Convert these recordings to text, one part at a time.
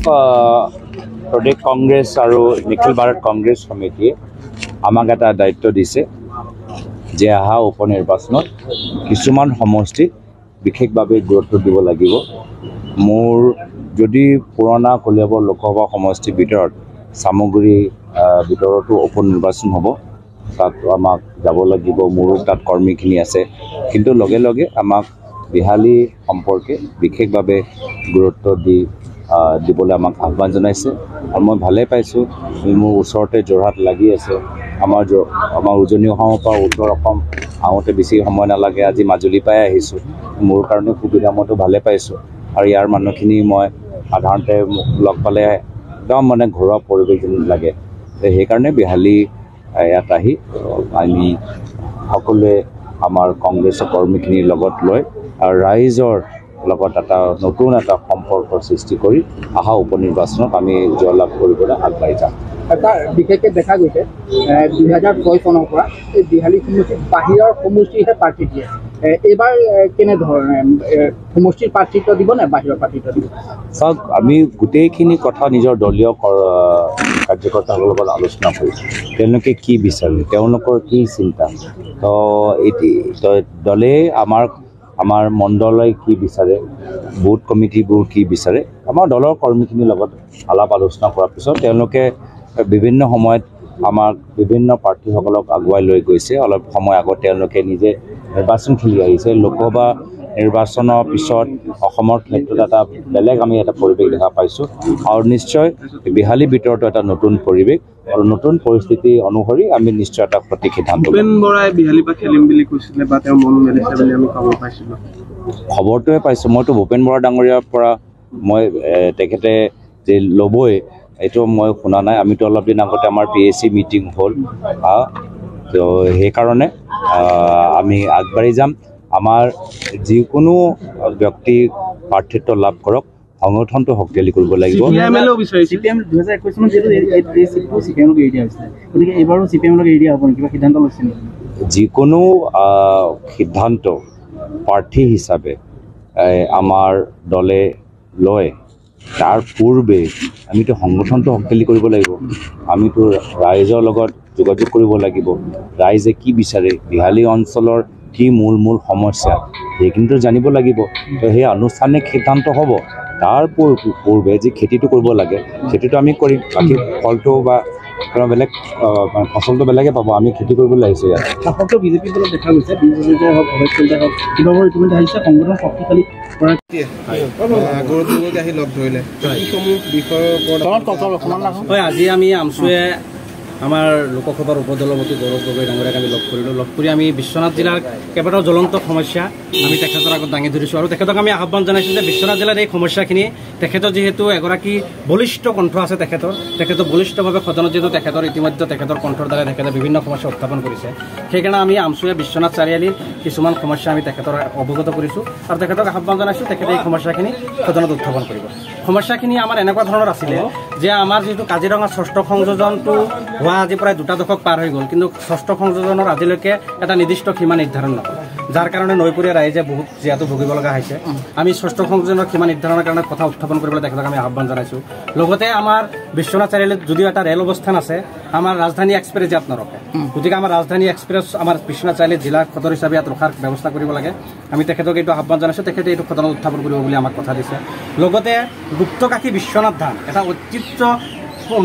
প্ৰদেশ কংগ্ৰেছ আৰু নিখিল ভাৰত কংগ্ৰেছ সমিতিয়ে আমাক এটা দায়িত্ব দিছে যে অহা উপ নিৰ্বাচনত কিছুমান সমষ্টিত বিশেষভাৱে গুৰুত্ব দিব লাগিব। মোৰ যদি পুৰণা কলিয়াবৰ লোকসভা সমষ্টিৰ ভিতৰত সামগ্ৰী ভিতৰতো উপ নিৰ্বাচন হ'ব, তাত আমাক যাব লাগিব। মোৰো তাত কৰ্মীখিনি আছে, কিন্তু লগে লগে আমাক বিহালী সম্পৰ্কে বিশেষভাৱে গুৰুত্ব দিবলৈ আমাক আহ্বান জনাইছে। আৰু মই ভালেই পাইছোঁ, মোৰ ওচৰতে যোৰহাট লাগি আছে। আমাৰ উজনি অসমৰ পৰা উত্তৰ অসম আহোঁতে বেছি সময় নালাগে। আজি মাজুলীৰ পৰাই আহিছোঁ, মোৰ কাৰণে সুবিধা মইতো ভালে পাইছোঁ। আৰু ইয়াৰ মানুহখিনি মই সাধাৰণতে লগ পালে একদম মানে ঘৰুৱা পৰিৱেশ যেন লাগে। সেইকাৰণে বিহালী ইয়াত আহি আমি সকলোৱে আমাৰ কংগ্ৰেছৰ কৰ্মীখিনিৰ লগত লৈ আৰু ৰাইজৰ লগত এটা নতুন এটা সম্পৰ্কৰ সৃষ্টি কৰি অহা উপ নিৰ্বাচনত আমি জয়লাভ কৰিবলৈ আগবাঢ়ি যাম। এটা বিশেষকৈ দেখা গৈছে 2006 চনৰ পৰা এই বিহালী সমষ্টিত বাহিৰৰ সমষ্টিহে প্ৰাৰ্থী দিয়ে। এইবাৰ কেনেধৰণে সমষ্টিৰ প্ৰাৰ্থিত্ব দিব নে বাহিৰৰ প্ৰাৰ্থিত্ব দিব? চাওক, আমি গোটেইখিনি কথা নিজৰ দলীয় কাৰ্যকৰ্তাসকলৰ লগত আলোচনা কৰিছোঁ। তেওঁলোকে কি বিচাৰে, তেওঁলোকৰ কি চিন্তা, তো দলে আমাৰ মণ্ডলে কি বিচাৰে, বুথ কমিটিবোৰ কি বিচাৰে, আমাৰ দলৰ কৰ্মীখিনিৰ লগত আলাপ আলোচনা কৰাৰ পিছত তেওঁলোকে বিভিন্ন সময়ত আমাক বিভিন্ন প্ৰাৰ্থীসকলক আগুৱাই লৈ গৈছে। অলপ সময় আগত তেওঁলোকে নিজে নিৰ্বাচন খেলি আহিছে। লোকসভা নিৰ্বাচনৰ পিছত অসমৰ ক্ষেত্ৰত এটা বেলেগ আমি এটা পৰিৱেশ দেখা পাইছোঁ, আৰু নিশ্চয় বিহালীৰ ভিতৰতো এটা নতুন পৰিৱেশ আৰু নতুন পৰিস্থিতি অনুসৰি আমি নিশ্চয় এটা সঠিক সিদ্ধান্ত। ভূপেন বৰাই বিহালীৰ পৰা খেলিম বুলি কৈছিলে বা তেওঁ মন মেলিছে বুলি আমি খবৰ পাইছিলোঁ। খবৰটোৱে পাইছোঁ। মইতো ভূপেন বৰা ডাঙৰীয়াৰ পৰা মই তেখেতে যে ল'বই এইটো মই শুনা নাই। আমিতো অলপ দিন আগতে আমাৰ PAC মিটিং হ'ল, তো সেইকাৰণে আমি আগবাঢ়ি যাম। আমাৰ যিকোনো ব্যক্তি প্ৰাৰ্থিত্ব লাভ কৰক, সংগঠনটো শক্তিশালী কৰিব লাগিব। CPM 2021 চনত যিহেতু এই চিটটো CPMক এৰি দিয়া হৈছিলে, গতিকে এইবাৰো CPMক এৰি দিয়া হ'ব নেকি? কিবা সিদ্ধান্ত লৈছে নেকি? যিকোনো সিদ্ধান্ত প্ৰাৰ্থী হিচাপে আমাৰ দলে লয়, তাৰ পূৰ্বে আমিতো সংগঠনটো শক্তিশালী কৰিব লাগিব। আমিতো ৰাইজৰ লগত যোগাযোগ কৰিব লাগিব। ৰাইজে কি বিচাৰে, বিহালী অঞ্চলৰ কি মূল সমস্যা, সেইখিনিতো জানিব লাগিব। তো সেই আনুষ্ঠানিক সিদ্ধান্ত হ'ব। তাৰ পূৰ্বে যি খেতিটো কৰিব লাগে খেতিটো আমি কৰিম। বাকী ফলটো বা বেলেগ ফচলটো বেলেগে পাব। আমি খেতি কৰিবলৈ আহিছোঁ ইয়াত। শাসকীয় বিজেপিৰ দলত দেখা গৈছে, বিজেপিয়ে হওক ভৱিষ্যতে হওক কিবাবোৰ ইতিমধ্যে আহিছে সংগঠন শক্তিশালী কৰা গৌৰৱযোগ্যকৈ আহি লগ ধৰিলে। এইসমূহ বিষয়ৰ ওপৰত হয়, আজি আমি আমচুৱে আমাৰ লোকসভাৰ উপদলপতি গৌৰৱ গগৈ ডাঙৰীয়াক আমি লগ কৰিলোঁ। লগ কৰি আমি বিশ্বনাথ জিলাৰ কেইবাটাও জ্বলন্ত সমস্যা আমি তেখেতৰ আগত দাঙি ধৰিছোঁ, আৰু তেখেতক আমি আহ্বান জনাইছোঁ যে বিশ্বনাথ জিলাৰ এই সমস্যাখিনি তেখেতৰ যিহেতু এগৰাকী বলিষ্ঠ কণ্ঠ আছে, তেখেতৰ বলিষ্ঠভাৱে সদনত যিহেতু ইতিমধ্যে তেখেতৰ কণ্ঠৰ দ্বাৰা তেখেতে বিভিন্ন সমস্যা উত্থাপন কৰিছে। সেইকাৰণে আমি আমচুৱে বিশ্বনাথ চাৰিআলিৰ কিছুমান সমস্যা আমি তেখেতৰ অৱগত কৰিছোঁ, আৰু তেখেতক আহ্বান জনাইছোঁ তেখেতে এই সমস্যাখিনি সদনত উত্থাপন কৰিব। সমস্যাখিনি আমাৰ এনেকুৱা ধৰণৰ আছিলে যে আমাৰ যিহেতু কাজিৰঙাৰ 6ষ্ঠ সংযোজনটো হোৱা আজি প্ৰায় 2 দশক পাৰ হৈ গ'ল, কিন্তু 6ষ্ঠ সংযোজনৰ আজিলৈকে এটা নিৰ্দিষ্ট সীমা নিৰ্ধাৰণ নকৰে, যাৰ কাৰণে নৈপৰীয়া ৰাইজে বহুত জীয়াতু ভুগিব লগা হৈছে। আমি 6ষ্ঠ সংযোজনৰ সীমা নিৰ্ধাৰণৰ কাৰণে কথা উত্থাপন কৰিবলৈ তেখেতক আমি আহ্বান জনাইছোঁ। লগতে আমাৰ বিশ্বনাথ চাৰিআলিত যদিও এটা ৰেল অৱস্থান আছে, আমাৰ ৰাজধানী এক্সপ্ৰেছ ইয়াত নৰখে, গতিকে আমাৰ ৰাজধানী এক্সপ্ৰেছ আমাৰ বিশ্বনাথ চাৰিআলিত জিলা সদৰ হিচাপে ইয়াত ৰখাৰ ব্যৱস্থা কৰিব লাগে। আমি তেখেতক এইটো আহ্বান জনাইছোঁ, তেখেতে এইটো সদনত উত্থাপন কৰিব বুলি আমাক কথা দিছে। লগতে গুপ্তকাশী বিশ্বনাথ ধাম এটা ঐতিহ্য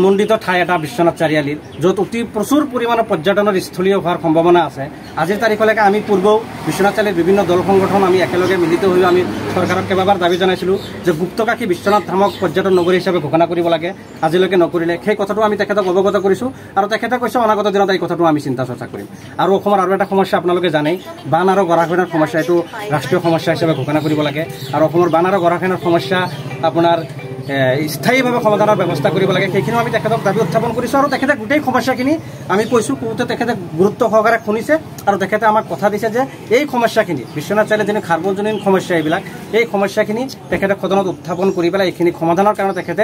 মণ্ডিত ঠাই এটা বিশ্বনাথ চাৰিআলিত, য'ত অতি প্ৰচুৰ পৰিমাণৰ পৰ্যটনৰ স্থলীয় হোৱাৰ সম্ভাৱনা আছে। আজিৰ তাৰিখলৈকে আমি পূৰ্বেও বিশ্বনাথ চাৰিআলিৰ বিভিন্ন দল সংগঠন আমি একেলগে মিলিত হৈ আমি চৰকাৰক কেইবাবাৰ দাবী জনাইছিলোঁ যে গুপ্তকাশী বিশ্বনাথ ধামক পৰ্যটন নগৰী হিচাপে ঘোষণা কৰিব লাগে। আজিলৈকে নকৰিলে। সেই কথাটো আমি তেখেতক অৱগত কৰিছোঁ, আৰু তেখেতে কৈছে অনাগত দিনত এই কথাটো আমি চিন্তা চৰ্চা কৰিম। আৰু অসমৰ আৰু এটা সমস্যা আপোনালোকে জানেই, বান আৰু গৰাখহনীয়াৰ সমস্যা, এইটো ৰাষ্ট্ৰীয় সমস্যা হিচাপে ঘোষণা কৰিব লাগে। আৰু অসমৰ বান আৰু গৰাখহনীয়াৰ সমস্যা আপোনাৰ স্থায়ীভাৱে সমাধানৰ ব্যৱস্থা কৰিব লাগে। সেইখিনিও আমি তেখেতক দাবী উত্থাপন কৰিছোঁ, আৰু তেখেতে গোটেই সমস্যাখিনি আমি কৈছোঁ, কওঁতে তেখেতে গুৰুত্ব সহকাৰে শুনিছে, আৰু তেখেতে আমাক কথা দিছে যে এই সমস্যাখিনি বিশ্বনাথ চাৰিআলিৰ যিখিনি সাৰ্বজনীন সমস্যা, এই সমস্যাখিনি তেখেতে সদনত উত্থাপন কৰি পেলাই এইখিনি সমাধানৰ কাৰণে তেখেতে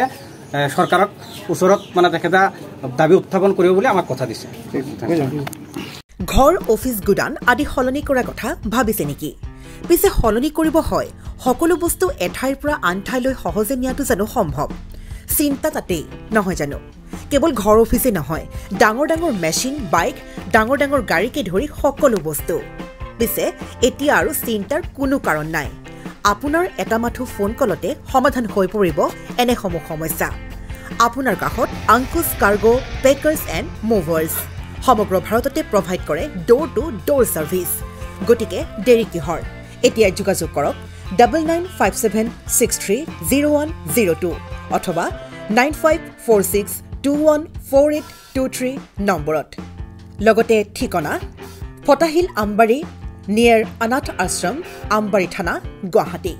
চৰকাৰক ওচৰত তেখেতে দাবী উত্থাপন কৰিব বুলি আমাক কথা দিছে। ঘৰ, অফিচ, গুদান আদি সলনি কৰাৰ কথা ভাবিছে নেকি? পিছে সলনি কৰিব হয়, সকলো বস্তু এঠাইৰ পৰা আন ঠাইলৈ সহজে নিয়াটো জানো সম্ভৱ? চিন্তা তাতেই নহয় জানো কেৱল ঘৰ অফিচে নহয় ডাঙৰ ডাঙৰ মেচিন বাইক ডাঙৰ ডাঙৰ গাড়ীকে ধৰি সকলো বস্তু পিছে এতিয়া আৰু চিন্তাৰ কোনো কাৰণ নাই আপোনাৰ এটা মাথো ফোন কলতে সমাধান হৈ পৰিব এনেসমূহ সমস্যা আপোনাৰ কাষত আংকুশ কাৰ্গো পেকাৰ্ছ এণ্ড মুভাৰ্ছ সমগ্ৰ ভাৰততে প্ৰভাইড কৰে ডোৰ টু ডোৰ ছাৰ্ভিচ গতিকে দেৰি কিহৰ এতিয়া যোগাযোগ কৰক 9957630102 অথবা 9546214823 নম্বৰত লগতে ঠিকনা ফটাহিল আমবাৰী নিয়াৰ অনাথ আশ্ৰম আমবাৰী থানা গুৱাহাটী